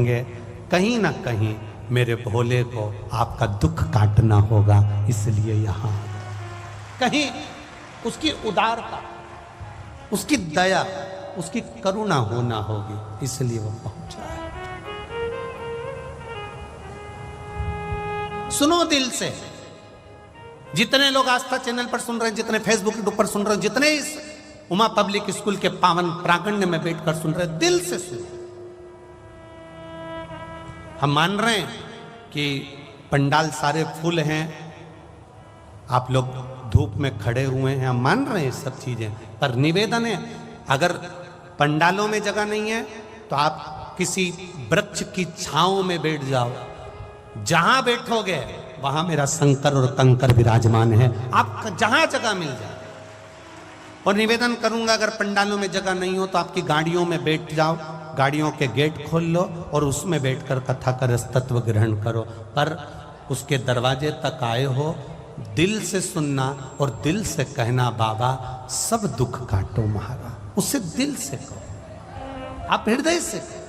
होंगे, कहीं ना कहीं मेरे भोले को आपका दुख काटना होगा, इसलिए यहाँ कहीं उसकी उदारता, उसकी दया, उसकी करुणा होना होगी, इसलिए वो पहुंचा है। सुनो दिल से, जितने लोग आस्था चैनल पर सुन रहे हैं, जितने फेसबुक पर सुन रहे हैं, जितने इस उमा पब्लिक स्कूल के पावन प्रांगण में बैठकर सुन रहे हैं, दिल से सुनो। हम मान रहे हैं कि पंडाल सारे फुल हैं, आप लोग धूप में खड़े हुए हैं, हम मान रहे हैं सब चीजें, पर निवेदन है, अगर पंडालों में जगह नहीं है तो आप किसी वृक्ष की छांव में बैठ जाओ, जहां बैठोगे वहां मेरा शंकर और कंकर विराजमान है, आप जहां जगह मिल जाए। और निवेदन करूंगा, अगर पंडालों में जगह नहीं हो तो आपकी गाड़ियों में बैठ जाओ, गाड़ियों के गेट खोल लो और उसमें बैठकर कथा का रस तत्व ग्रहण करो, पर उसके दरवाजे तक आए हो, दिल से सुनना और दिल से कहना, बाबा सब दुख काटो महाराज, उससे दिल से कहो, आप हृदय से कहो।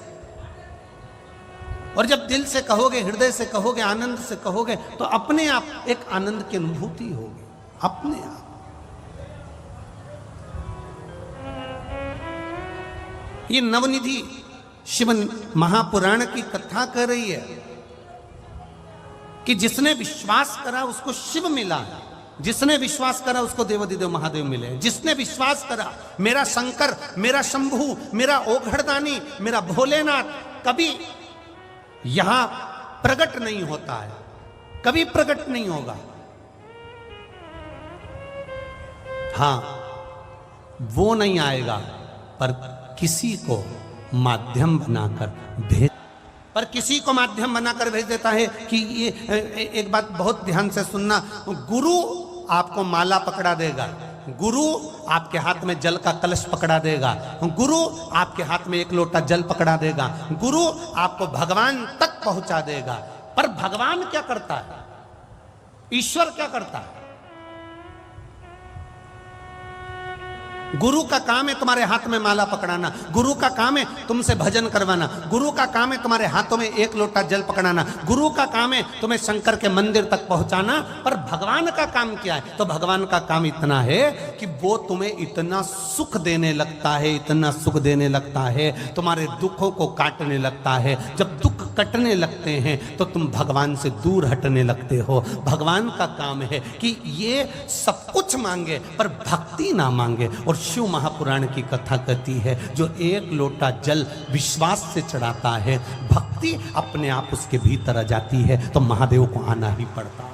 और जब दिल से कहोगे, हृदय से कहोगे, आनंद से कहोगे, तो अपने आप एक आनंद की अनुभूति होगी, अपने आप। ये नवनिधि शिव महापुराण की कथा कह रही है कि जिसने विश्वास करा उसको शिव मिला, जिसने विश्वास करा उसको देवाधिदेव महादेव मिले, जिसने विश्वास करा मेरा शंकर, मेरा शंभू, मेरा ओघड़दानी, मेरा भोलेनाथ कभी यहां प्रकट नहीं होता है, कभी प्रकट नहीं होगा। हां, वो नहीं आएगा, पर किसी को माध्यम बनाकर भेज, पर किसी को माध्यम बनाकर भेज देता है कि ये एक बात बहुत ध्यान से सुनना, गुरु आपको माला पकड़ा देगा, गुरु आपके हाथ में जल का कलश पकड़ा देगा, गुरु आपके हाथ में एक लोटा जल पकड़ा देगा, गुरु आपको भगवान तक पहुंचा देगा। पर भगवान क्या करता है, ईश्वर क्या करता है? गुरु का काम है तुम्हारे हाथ में माला पकड़ाना, गुरु का काम है तुमसे भजन करवाना, गुरु का काम है तुम्हारे हाथों में एक लोटा जल पकड़ाना, गुरु का काम है तुम्हें शंकर के मंदिर तक पहुंचाना। पर भगवान का काम क्या है? तो भगवान का काम इतना है कि वो तुम्हें इतना सुख देने लगता है, इतना सुख देने लगता है, तुम्हारे दुखों को काटने लगता है। जब दुख कटने लगते हैं तो तुम भगवान से दूर हटने लगते हो। भगवान का काम है कि ये सब कुछ मांगे पर भक्ति ना मांगे। और शिव महापुराण की कथा कहती है, जो एक लोटा जल विश्वास से चढ़ाता है, भक्ति अपने आप उसके भीतर आ जाती है, तो महादेव को आना ही पड़ता है।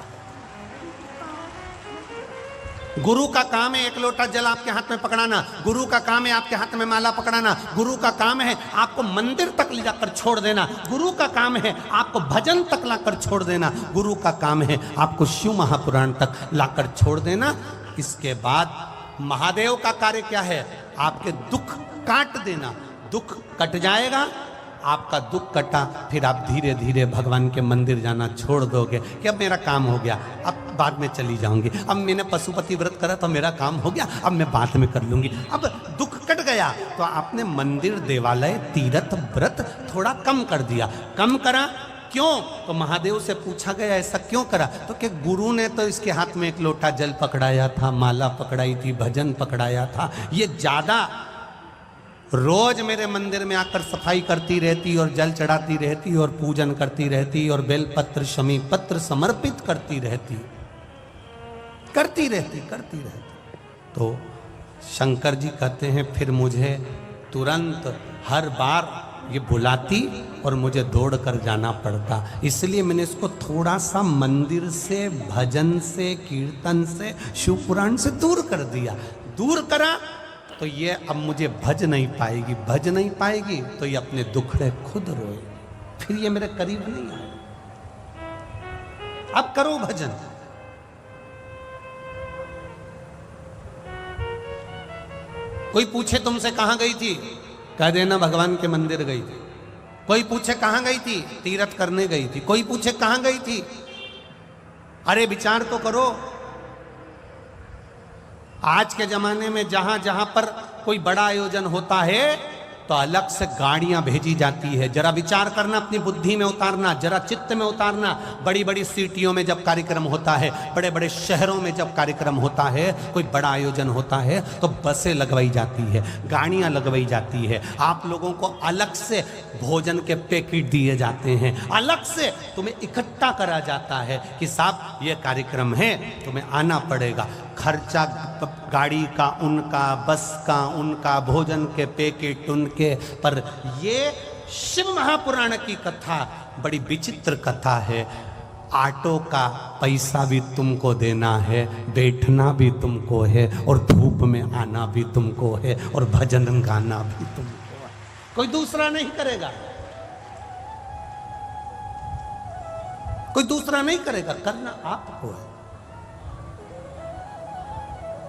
गुरु का काम है एक लोटा जल आपके हाथ में पकड़ाना, गुरु का काम है आपके हाथ में माला पकड़ाना, गुरु का काम है आपको मंदिर तक ले जाकर छोड़ देना, गुरु का काम है आपको भजन तक लाकर छोड़ देना, गुरु का काम है आपको शिव महापुराण तक लाकर छोड़ देना। इसके बाद महादेव का कार्य क्या है? आपके दुख काट देना। दुख कट जाएगा, आपका दुख कटा, फिर आप धीरे धीरे भगवान के मंदिर जाना छोड़ दोगे कि अब मेरा काम हो गया, अब बाद में चली जाऊंगी, अब मैंने पशुपति व्रत करा तो मेरा काम हो गया, अब मैं बाद में कर लूंगी। अब दुख कट गया तो आपने मंदिर, देवालय, तीर्थ, व्रत थोड़ा कम कर दिया। कम करा क्यों? तो महादेव से पूछा गया ऐसा क्यों करा? तो कि गुरु ने तो इसके हाथ में एक लोटा जल पकड़ाया था, माला पकड़ाई थी, भजन पकड़ाया था, ये ज्यादा रोज मेरे मंदिर में आकर सफाई करती रहती और जल चढ़ाती रहती और पूजन करती रहती और बेलपत्र, शमी पत्र समर्पित करती रहती। तो शंकर जी कहते हैं फिर मुझे तुरंत हर बार ये बुलाती और मुझे दौड़ कर जाना पड़ता, इसलिए मैंने इसको थोड़ा सा मंदिर से, भजन से, कीर्तन से, शिव पुराण से दूर कर दिया। दूर करा तो ये अब मुझे भज नहीं पाएगी, भज नहीं पाएगी तो ये अपने दुखड़े खुद रोए, फिर ये मेरे करीब नहीं आए। अब करो भजन। कोई पूछे तुमसे कहां गई थी, कह देना भगवान के मंदिर गई थी। कोई पूछे कहां गई थी, तीर्थ करने गई थी। कोई पूछे कहां गई थी, अरे विचार तो करो। आज के जमाने में जहां जहां पर कोई बड़ा आयोजन होता है तो अलग से गाड़ियां भेजी जाती है। जरा विचार करना, अपनी बुद्धि में उतारना, जरा चित्त में उतारना। बड़ी बड़ी सिटियों में जब कार्यक्रम होता है, बड़े बड़े शहरों में जब कार्यक्रम होता है, कोई बड़ा आयोजन होता है, तो बसें लगवाई जाती है, गाड़ियां लगवाई जाती है। आप लोगों को अलग से भोजन के पैकेट दिए जाते हैं, अलग से तुम्हें इकट्ठा करा जाता है कि साहब ये कार्यक्रम है, तुम्हें आना पड़ेगा। खर्चा गाड़ी का उनका, बस का उनका, भोजन के पैकेट उनके। पर ये शिव महापुराण की कथा बड़ी विचित्र कथा है। ऑटो का पैसा भी तुमको देना है, बैठना भी तुमको है, और धूप में आना भी तुमको है, और भजन गाना भी तुमको है। कोई दूसरा नहीं करेगा, कोई दूसरा नहीं करेगा, करना आपको है।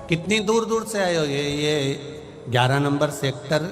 कितनी दूर दूर से आए हो? ये 11 नंबर सेक्टर